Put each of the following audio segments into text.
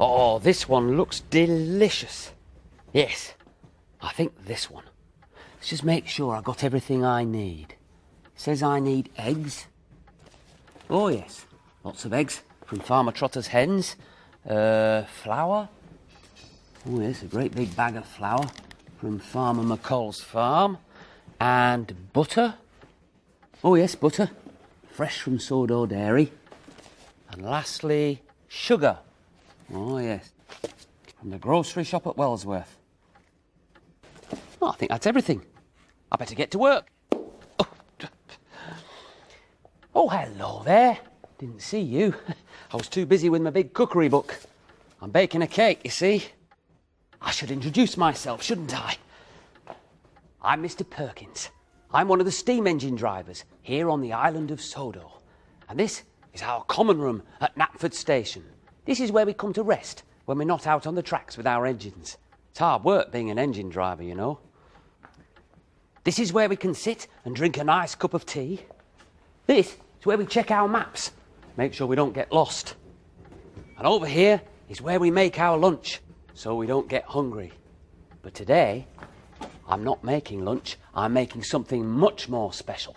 Oh, this one looks delicious. Yes, I think this one. Let's just make sure I got everything I need. It says I need eggs. Oh yes, lots of eggs from Farmer Trotter's hens. Flour. Oh yes, a great big bag of flour from Farmer McCall's farm. And butter. Oh yes, butter. Fresh from Sourdough Dairy. And lastly, sugar. Oh yes, from the grocery shop at Wellsworth. Oh, I think that's everything. I better get to work. Oh, hello there. Didn't see you. I was too busy with my big cookery book. I'm baking a cake, you see. I should introduce myself, shouldn't I? I'm Mr. Perkins. I'm one of the steam engine drivers here on the island of Sodo. And this is our common room at Knapford Station. This is where we come to rest when we're not out on the tracks with our engines. It's hard work being an engine driver, you know. This is where we can sit and drink a nice cup of tea. This is where we check our maps, make sure we don't get lost. And over here is where we make our lunch, so we don't get hungry. But today, I'm not making lunch, I'm making something much more special.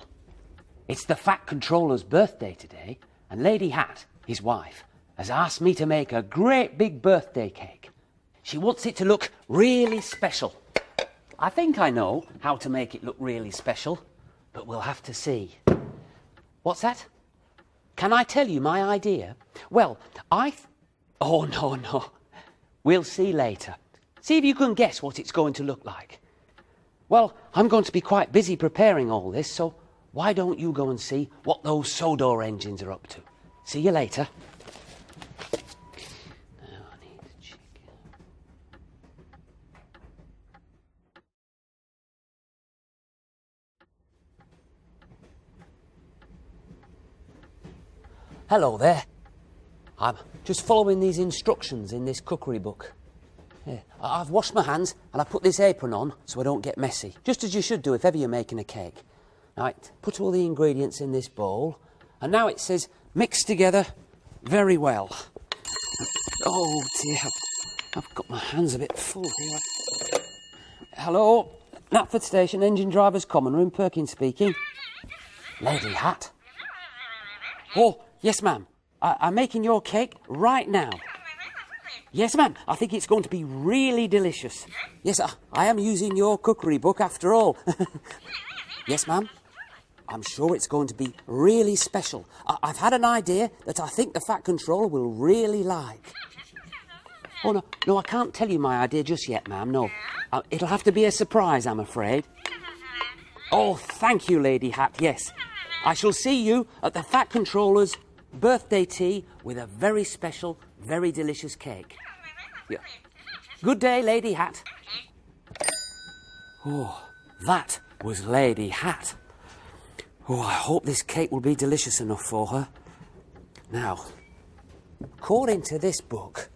It's the Fat Controller's birthday today, and Lady Hat, his wife, has asked me to make a great big birthday cake. She wants it to look really special. I think I know how to make it look really special, but we'll have to see. What's that? Can I tell you my idea? Well, Oh, no. We'll see later. See if you can guess what it's going to look like. Well, I'm going to be quite busy preparing all this, so why don't you go and see what those Sodor engines are up to? See you later. Now I need a chicken. Hello there. I'm just following these instructions in this cookery book. Yeah. I've washed my hands and I've put this apron on so I don't get messy, just as you should do if ever you're making a cake. Now, put all the ingredients in this bowl, and now it says mix together very well. Oh dear, I've got my hands a bit full here. Hello, Knapford Station, engine driver's common room, Perkins speaking. Lady Hat? Oh, yes ma'am, I'm making your cake right now. Yes, ma'am. I think it's going to be really delicious. Yes, I am using your cookery book after all. Yes, ma'am. I'm sure it's going to be really special. I've had an idea that I think the Fat Controller will really like. Oh, no, I can't tell you my idea just yet, ma'am, no. It'll have to be a surprise, I'm afraid. Oh, thank you, Lady Hat, yes. I shall see you at the Fat Controller's birthday tea with a very special, very delicious cake. Yeah. Good day, Lady Hat. Oh, that was Lady Hat. Oh, I hope this cake will be delicious enough for her. Now, according to this book,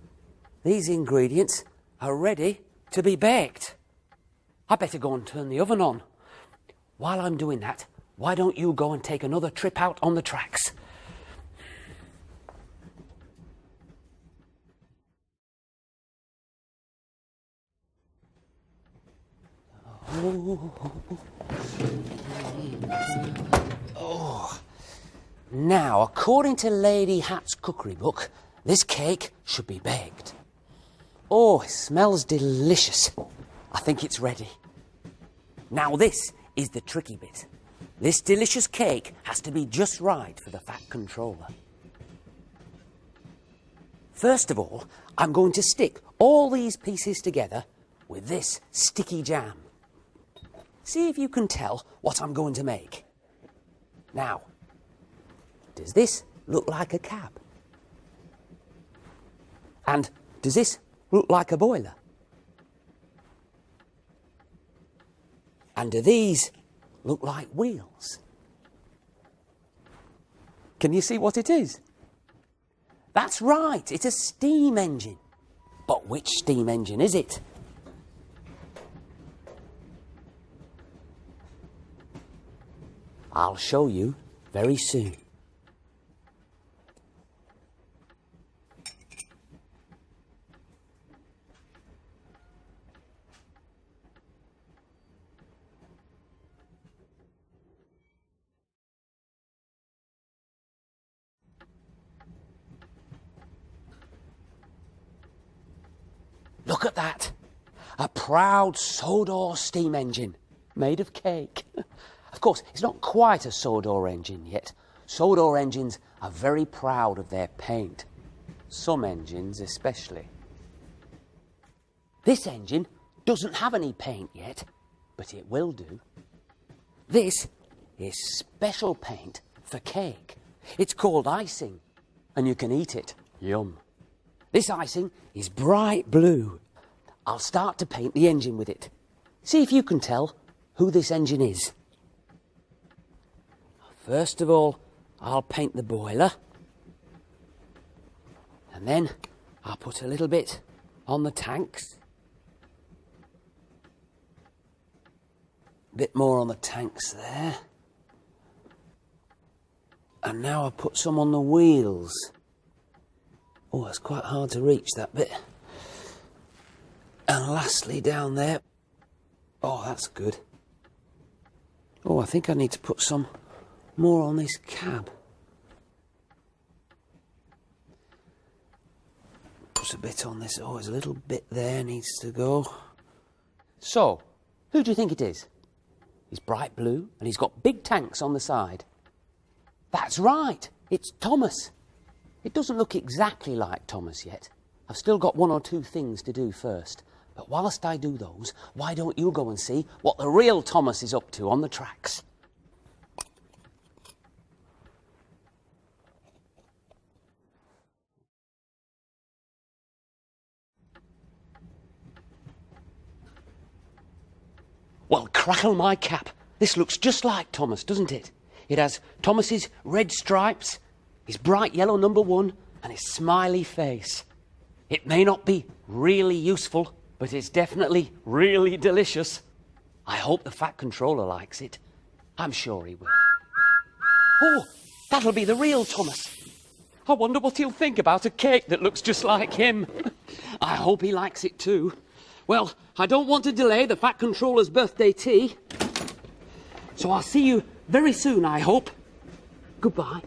these ingredients are ready to be baked. I better go and turn the oven on. While I'm doing that, why don't you go and take another trip out on the tracks? Oh. Now, according to Lady Hat's cookery book, this cake should be baked. Oh, it smells delicious. I think it's ready. Now, this is the tricky bit. This delicious cake has to be just right for the Fat Controller. First of all, I'm going to stick all these pieces together with this sticky jam. See if you can tell what I'm going to make. Now, does this look like a cab? And does this look like a boiler? And do these look like wheels? Can you see what it is? That's right, it's a steam engine. But which steam engine is it? I'll show you very soon. Look at that. A proud Sodor steam engine made of cake. Of course, it's not quite a Sodor engine yet. Sodor engines are very proud of their paint. Some engines especially. This engine doesn't have any paint yet, but it will do. This is special paint for cake. It's called icing, and you can eat it. Yum. This icing is bright blue. I'll start to paint the engine with it. See if you can tell who this engine is. First of all, I'll paint the boiler. And then I'll put a little bit on the tanks. A bit more on the tanks there. And now I'll put some on the wheels. Oh, it's quite hard to reach that bit. And lastly down there. Oh, that's good. Oh, I think I need to put some more on this cab. Put a bit on this. Oh, there's a little bit there needs to go. So, who do you think it is? He's bright blue and he's got big tanks on the side. That's right, it's Thomas. It doesn't look exactly like Thomas yet. I've still got one or two things to do first. But whilst I do those, why don't you go and see what the real Thomas is up to on the tracks? Well, crackle my cap. This looks just like Thomas, doesn't it? It has Thomas's red stripes, his bright yellow number 1, and his smiley face. It may not be really useful, but it's definitely really delicious. I hope the Fat Controller likes it. I'm sure he will. Oh, that'll be the real Thomas. I wonder what he'll think about a cake that looks just like him. I hope he likes it too. Well, I don't want to delay the Fat Controller's birthday tea. So I'll see you very soon, I hope. Goodbye.